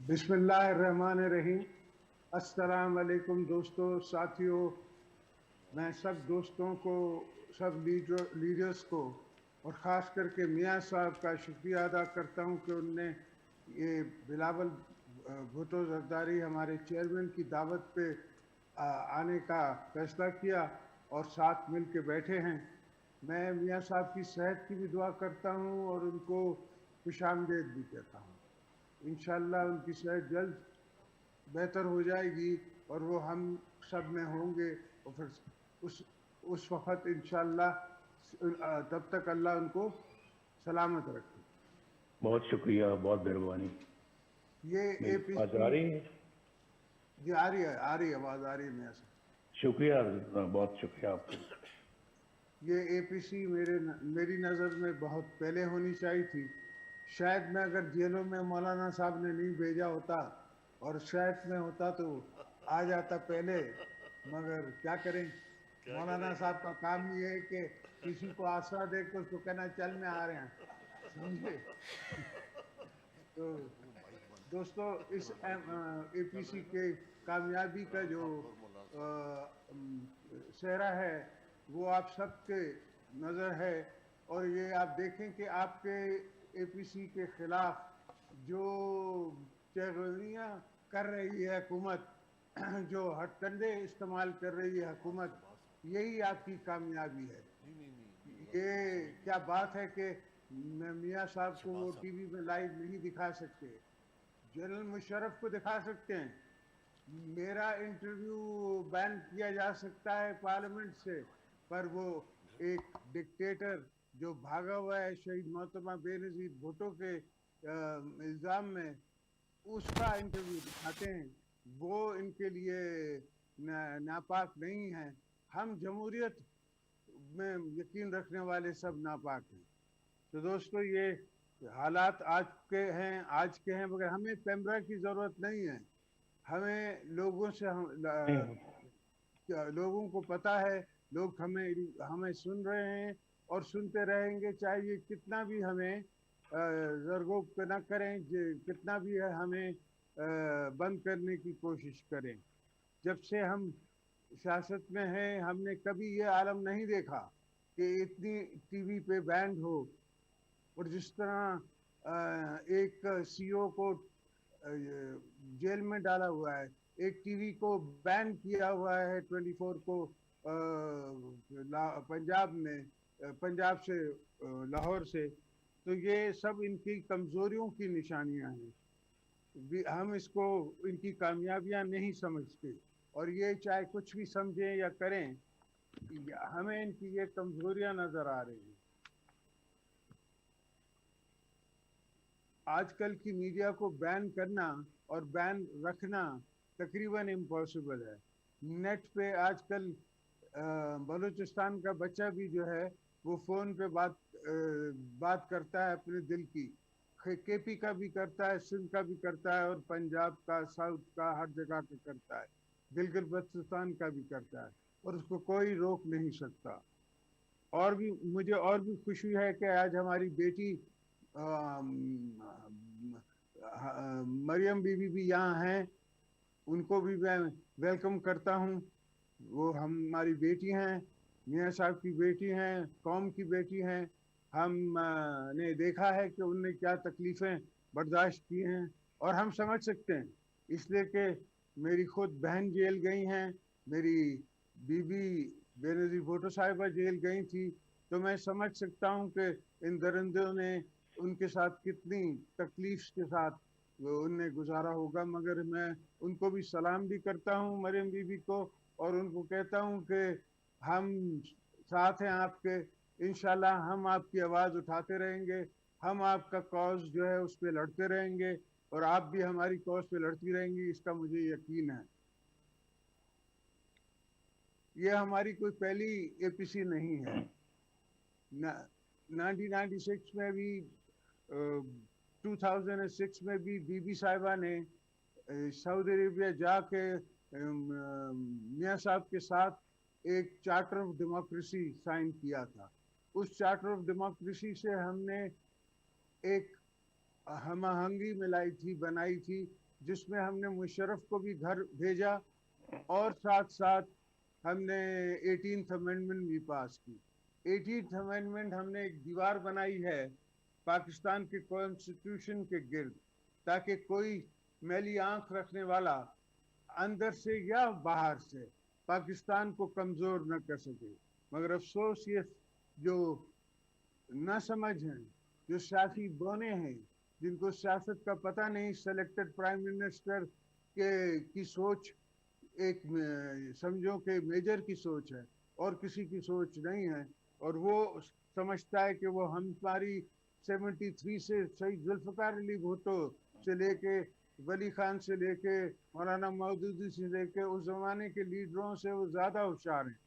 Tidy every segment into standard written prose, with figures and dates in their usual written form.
बिस्मिल्लाहिर्रहमानिर्रहीम। अस्सलाम वालेकुम दोस्तों, साथियों। मैं सब दोस्तों को, सब लीडर्स को और ख़ास करके मियाँ साहब का शुक्रिया अदा करता हूँ कि उनने ये बिलावल भुट्टो जरदारी हमारे चेयरमैन की दावत पे आने का फैसला किया और साथ मिल के बैठे हैं। मैं मियाँ साहब की सेहत की भी दुआ करता हूँ और उनको खुशामदीद भी कहता हूँ। इंशाल्लाह उनकी सेहत जल्द बेहतर हो जाएगी और वो हम सब में होंगे, और फिर उस उस वक़्त इंशाल्लाह तब तक अल्लाह उनको सलामत रखे। बहुत शुक्रिया, बहुत मेहरबानी। ये मेरी आवाज़ एपीसी आ रही है? जी आ रही है, आवाज़ आ रही है मेरे से। शुक्रिया, बहुत शुक्रिया आपका। ये एपीसी मेरी नज़र में बहुत पहले होनी चाहिए थी। शायद मैं अगर जेलों में मौलाना साहब ने नहीं भेजा होता और शायद में होता तो आ जाता पहले, मगर क्या करें। मौलाना साहब का काम ये है कि किसी को आसरा दे के उसको कहना चल में आ रहे हैं, समझे। तो दोस्तों, इस एपीसी के कामयाबी का जो सेहरा है वो आप सबके नज़र है। और ये आप देखें कि आपके एपीसी के खिलाफ जो चगलियाँ कर रही है हुकूमत, जो हथकंडे इस्तेमाल कर रही है हुकूमत, यही आपकी कामयाबी है। ये क्या बात है कि मियाँ साहब को वो टीवी में लाइव नहीं दिखा सकते, जनरल मुशर्रफ को दिखा सकते हैं। मेरा इंटरव्यू बैन किया जा सकता है पार्लियामेंट से, पर वो एक डिक्टेटर जो भागा हुआ है शहीद मोहतरमा बेनज़ीर भुट्टो के इल्ज़ाम में, उसका इंटरव्यू दिखाते हैं। वो इनके लिए नापाक नहीं है। हम जमहूरियत में यकीन रखने वाले सब नापाक हैं। तो दोस्तों, ये हालात आज के हैं, मगर हमें पैमरा की ज़रूरत नहीं है। हमें लोगों से लोगों को पता है, लोग हमें सुन रहे हैं और सुनते रहेंगे, चाहे ये कितना भी हमें ज़रगोब न करें, कितना भी है हमें बंद करने की कोशिश करें। जब से हम सियासत में हैं, हमने कभी ये आलम नहीं देखा कि इतनी टीवी पे बैंड हो, और जिस तरह एक सीईओ को जेल में डाला हुआ है, एक टीवी को बैन किया हुआ है 24 को पंजाब से, लाहौर से। तो ये सब इनकी कमजोरियों की निशानियां हैं। हम इसको इनकी कामयाबियां नहीं समझते, और ये चाहे कुछ भी समझें या करें, हमें इनकी ये कमजोरियां नजर आ रही हैं। आजकल की मीडिया को बैन करना और बैन रखना तकरीबन इम्पॉसिबल है। नेट पे आजकल बलूचिस्तान का बच्चा भी जो है वो फोन पे बात करता है अपने दिल की। केपी का भी करता है, सिंध का भी करता है, और पंजाब का, साउथ का, हर जगह का करता है। गिलगित बल्तिस्तान का भी करता है, और उसको कोई रोक नहीं सकता। और भी मुझे और भी खुशी है कि आज हमारी बेटी मरियम बीबी भी यहाँ हैं। उनको भी मैं वेलकम करता हूँ। वो हमारी बेटी हैं, मियाँ साहब की बेटी हैं, कौम की बेटी हैं। हम ने देखा है कि उनने क्या तकलीफ़ें बर्दाश्त की हैं, और हम समझ सकते हैं, इसलिए कि मेरी खुद बहन जेल गई हैं, मेरी बीबी बेनज़ीर भुट्टो साहिबा जेल गई थी। तो मैं समझ सकता हूँ कि इन दरिंदों ने उनके साथ कितनी तकलीफ के साथ उनने गुजारा होगा। मगर मैं उनको भी सलाम भी करता हूँ, मरियम बीबी को, और उनको कहता हूँ कि हम साथ हैं आपके। इंशाल्लाह हम आपकी आवाज़ उठाते रहेंगे, हम आपका कॉज जो है उस पर लड़ते रहेंगे, और आप भी हमारी कॉज पे लड़ती रहेंगी, इसका मुझे यकीन है। ये हमारी कोई पहली एपीसी नहीं है। 1996 में भी, 2006 में भी बीबी साहिबा ने सऊदी अरेबिया जाके मियाँ साहब के साथ एक चार्टर ऑफ डेमोक्रेसी साइन किया था। उस चार्टर ऑफ डेमोक्रेसी से हमने एक हम आहंगी मिलाई थी, बनाई थी, जिसमें हमने मुशर्रफ को भी घर भेजा और साथ साथ हमने 18th अमेंडमेंट भी पास की। 18th अमेंडमेंट हमने एक दीवार बनाई है पाकिस्तान के कॉन्स्टिट्यूशन के गिर्द, ताकि कोई मैली आंख रखने वाला अंदर से या बाहर से पाकिस्तान को कमज़ोर न कर सके। मगर अफसोस ये जो ना समझ हैं, जो सियासी बोने हैं, जिनको सियासत का पता नहीं, सेलेक्टेड प्राइम मिनिस्टर की सोच एक समझो कि मेजर की सोच है और किसी की सोच नहीं है, और वो समझता है कि वो हमारी 73 से शहीद जुल्फ़िकार अली भुट्टो से लेके वली खान से लेके मौलाना मौदूदी से लेके उस ज़माने के लीडरों से वो ज़्यादा होशियार हैं,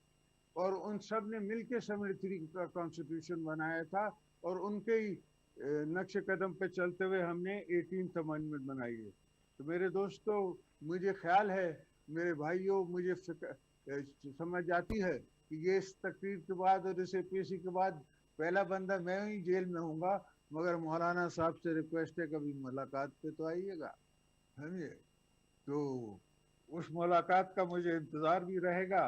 और उन सब ने मिल के 73 का कॉन्स्टिट्यूशन बनाया था, और उनके ही नक्शे कदम पे चलते हुए हमने 18th अमेंडमेंट बनाई है। तो मेरे दोस्तों, मुझे ख्याल है, मेरे भाइयों, मुझे समझ आती है कि ये इस तकरीर के बाद और इस APC के बाद पहला बंदा मैं ही जेल में हूँगा, मगर मौलाना साहब से रिक्वेस्ट है कभी मुलाकात पे तो आइएगा, समझे। तो उस मुलाकात का मुझे इंतज़ार भी रहेगा।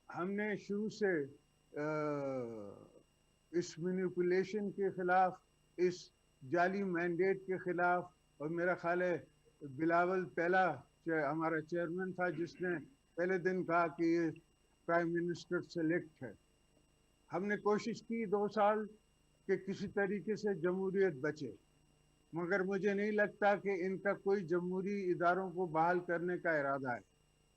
हमने शुरू से इस मैनिपुलेशन के खिलाफ, इस जाली मैंडेट के खिलाफ, और मेरा ख्याल है बिलावल पहला हमारा चेयरमैन था जिसने पहले दिन कहा कि ये प्राइम मिनिस्टर सेलेक्ट है। हमने कोशिश की 2 साल कि किसी तरीके से जमहूरियत बचे, मगर मुझे नहीं लगता कि इनका कोई जमहूरी इदारों को बहाल करने का इरादा है।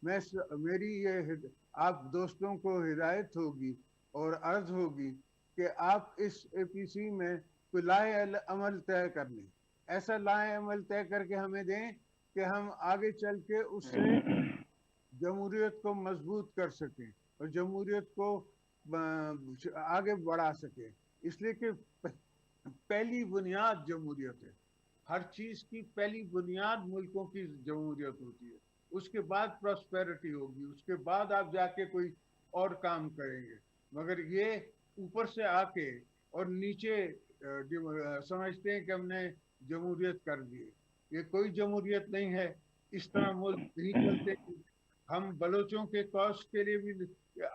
मेरी ये आप दोस्तों को हिदायत होगी और अर्ज होगी कि आप इस APC में कोई लाए अमल तय कर लें, ऐसा लाए अमल तय करके हमें दें कि हम आगे चल के उससे जमहूरियत को मजबूत कर सकें और जमहूरियत को आगे बढ़ा सकें। इसलिए कि पहली बुनियाद जमहूरियत है, हर चीज़ की पहली बुनियाद मुल्कों की जमहूरियत होती है, उसके बाद प्रॉस्पेरिटी होगी, उसके बाद आप जाके कोई और काम करेंगे। मगर ये ऊपर से आके और नीचे समझते हैं कि हमने जमहूरियत कर दी, ये कोई जमहूरियत नहीं है। इस तरह मुल्क नहीं चलते। हम बलोचों के कॉज के लिए भी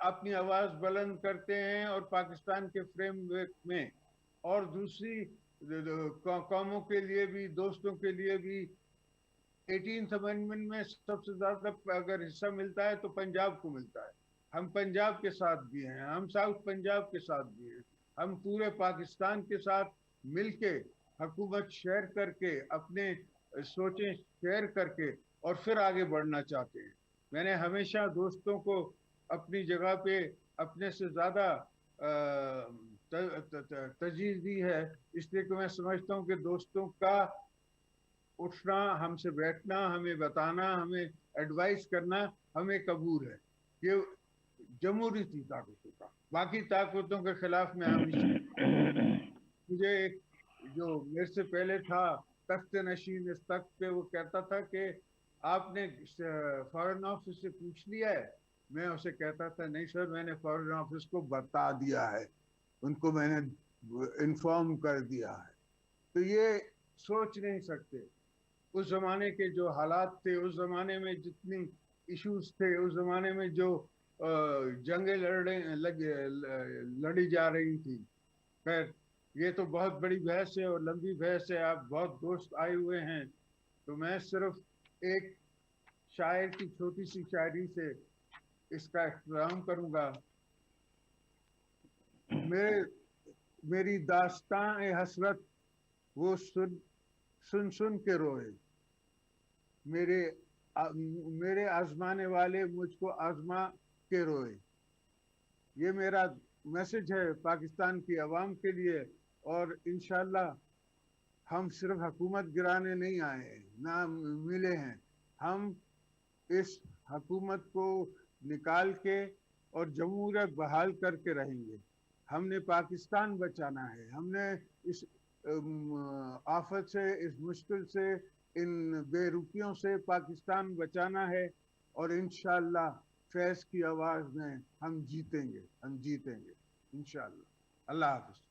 अपनी आवाज़ बुलंद करते हैं और पाकिस्तान के फ्रेमवर्क में, और दूसरी कौमों के लिए भी, दोस्तों के लिए भी। 18th अमेंडमेंट में सबसे ज़्यादा अगर हिस्सा मिलता है तो पंजाब को मिलता है। हम पंजाब के साथ भी हैं, हम साउथ पंजाब के साथ भी हैं, हम पूरे पाकिस्तान के साथ मिलके हुकूमत शेयर करके, अपने सोचें शेयर करके और फिर आगे बढ़ना चाहते हैं। मैंने हमेशा दोस्तों को अपनी जगह पे अपने से ज़्यादा तरजीह दी है, इसलिए कि मैं समझता हूँ कि दोस्तों का उठना, हमसे बैठना, हमें बताना, हमें एडवाइस करना हमें कबूल है। ये जमहूरी ताकतों का, बाकी ताकतों के खिलाफ में मुझे एक जो मेरे से पहले था तख्त नशीन, इस तख्त पे वो कहता था कि आपने फॉरेन ऑफिस से पूछ लिया है। मैं उसे कहता था नहीं सर, मैंने फॉरेन ऑफिस को बता दिया है, उनको मैंने इन्फॉर्म कर दिया है। तो ये सोच नहीं सकते उस ज़माने के जो हालात थे, उस ज़माने में जितनी इश्यूज थे, उस ज़माने में जो जंगें लड़ी जा रही थी। खैर, ये तो बहुत बड़ी बहस है और लंबी बहस है। आप बहुत दोस्त आए हुए हैं, तो मैं सिर्फ एक शायर की छोटी सी शायरी से इसका इख्तिताम करूँगा। मेरी दास्तां हसरत वो सुन सुन के रोए, मेरे आजमाने वाले मुझको आजमा के रोए। ये मेरा मैसेज है पाकिस्तान की आवाम के लिए, और इंशाल्लाह हम सिर्फ हुकूमत गिराने नहीं आए हैं, ना मिले हैं। हम इस हुकूमत को निकाल के और जमहूरियत बहाल करके रहेंगे। हमने पाकिस्तान बचाना है, हमने इस आफत से, इस मुश्किल से, इन बेरुखियों से पाकिस्तान बचाना है, और इंशाअल्लाह फैज़ की आवाज़ में हम जीतेंगे इंशाअल्लाह। अल्लाह हाफ़िज़।